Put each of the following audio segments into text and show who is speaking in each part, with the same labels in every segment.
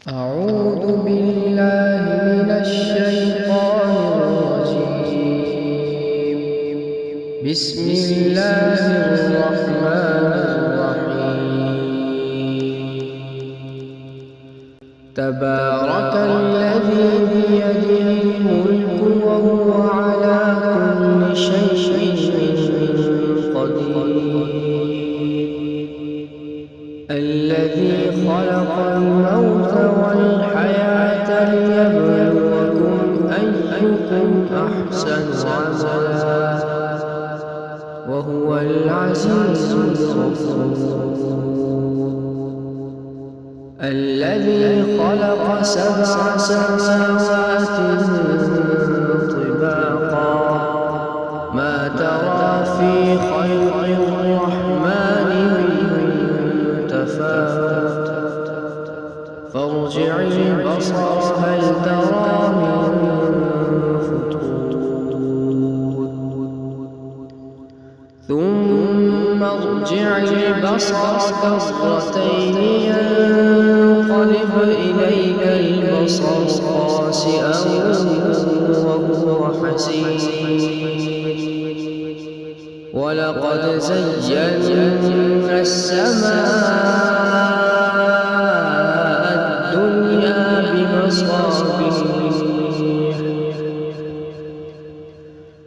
Speaker 1: أعوذ بالله من الشيطان الرجيم. بسم الله الرحمن الرحيم. تبارك الذي بيده الملك وهو على كل شيء قدير. الذي خلق الموت والحياة ليبلوكم أيكم أحسن عملا وهو العزيز الغفور. الذي خلق 7 سماوات طباقا ما ترى في خلق الرحمن من تفاوت فارجع البصر هل ترى من فطور ثم ارجع البصر كرتين ينقلب إليك البصر خاسئا وهو حسير. ولقد زينا السماء الدنيا بمصابيح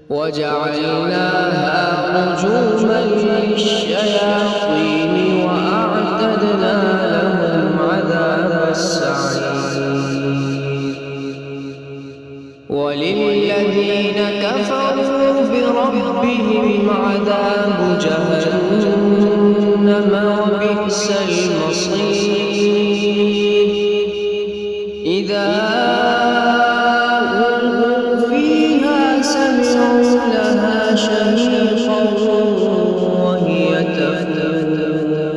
Speaker 1: وجعلناها رجوما للشياطين وأعتدنا لهم عذاب السعير. وللذين كفروا بربهم عذاب جهنم وبئس المصير. إذا ألقوا فيها سمعوا لها شهيقا وهي تفور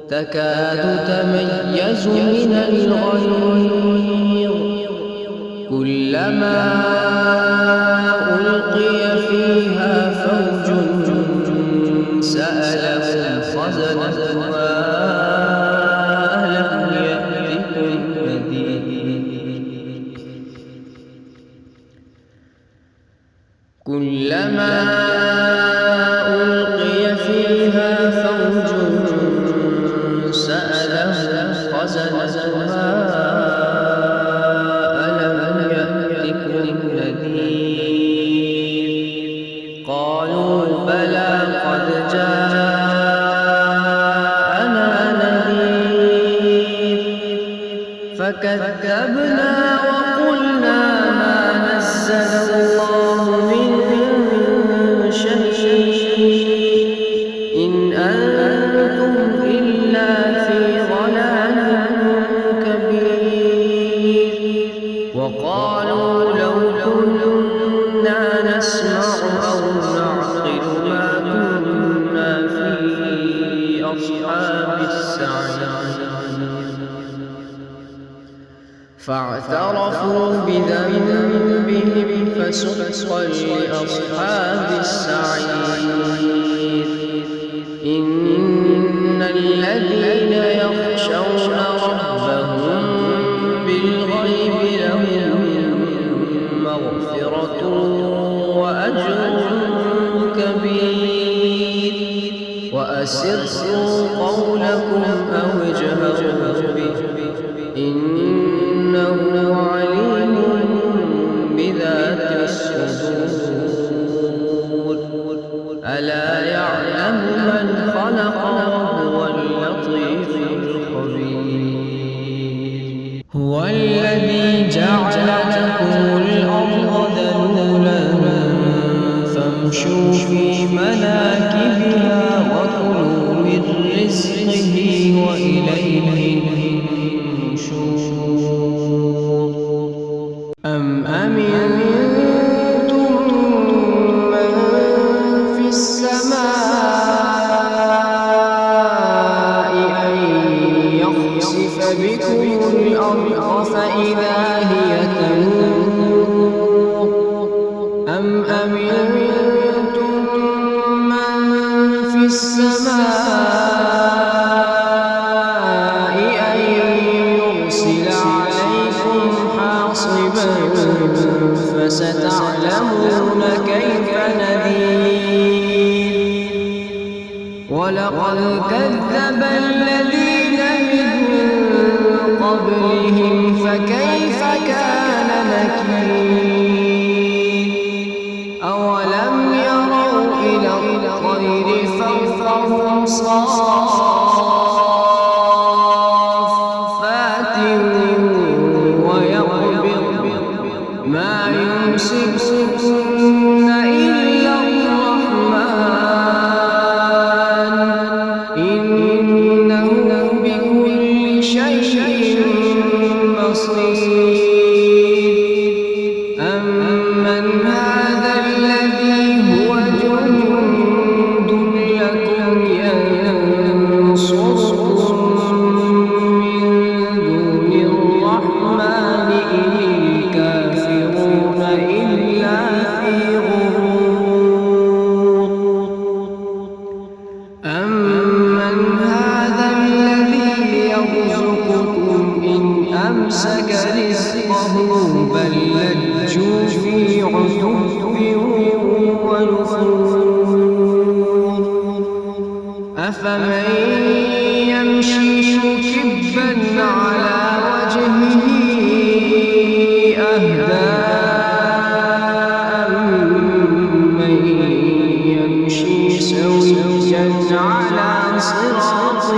Speaker 1: تكاد تميز من الغيظ كلما ألقي فيها فوج سألهم خزنتها ألم يأتكم نذير. كلما ألقي فيها فوج سألهم خزنتها قالوا بلى قد جاءنا نذير فكذبنا وقلنا ما نزل الله من شيء إن أنتم إلا في ضلال كبير. وقالوا لو كنا نسمع أو نعقل ما كنا في أصحاب السعير. فاعترفوا بذنبهم فسحقا لأصحاب السعير. إن الذين يخشون ربهم بالغيب لهم مغفرة وأجر كبير. وأسروا قولكم أو اجهروا به إنه عليم بذات الصدور. ألا يعلم من خلق وهو اللطيف الخبير. هو الذي جعل لكم الأرض ذلولا فامشوا في مناكبها وكلوا من رزقه وإليه النشور. أم أمنتم من في السماء أن يخسف بكم الأرض فإذا هي تمور. أم أمنتم من في السماء أن فستعلمون كيف نذير. ولقد كذب الذين من قبلهم فكيف كان نكير. أولم يروا إلى الطير فوقهم صافات ويقبض ما يمسكن إلا الرحمن إنه بكل شيء بصير. أمن هذا الذي هو جند لكم ينصركم من دون الرحمن إن الكافرون إلا في غرور. أمن هذا الذي يرزقكم إن أمسك رزقه بل لجوا في عتو ونفور. أفمن يمشي مكبا على وجهه أهدى أمن يمشي سويا على صراط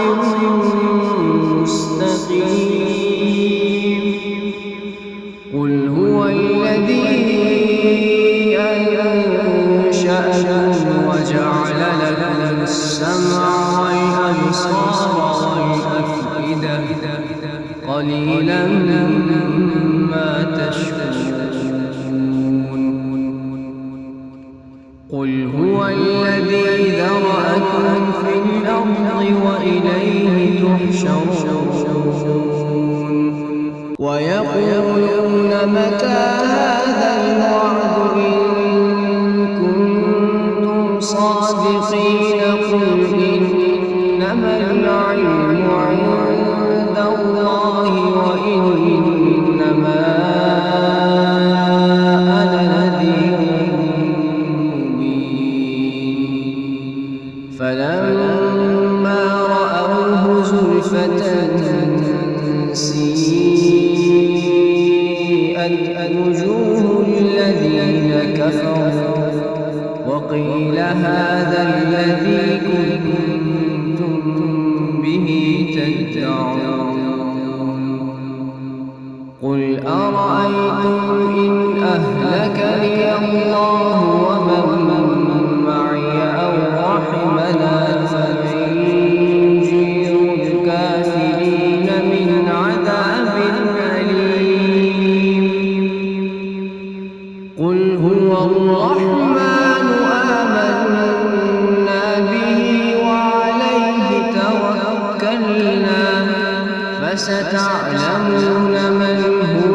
Speaker 1: مستقيم. قل هو الذي أنشأكم وجعل لكم السمع والأبصار والأفئدة قليلا ما تشكرون. قل هو الذي ذرأكم في الأرض وإليه تحشرون. ويقولون متى هذا الوعد إن كنتم صادقين. قل إنما العلم عند الله وإنما أنا نذير مبين. فلما رأوه زلفة سيئت وجوه الذين كفروا وقيل هذا الذي كنتم به تدعون. قل أرأيتم إن أهلكني الله ومن معي أو رحمنا فمن يجير الكافرين من عذاب أليم. قل هو الرحمن آمنا به وعليه توكلنا فستعلمون من هو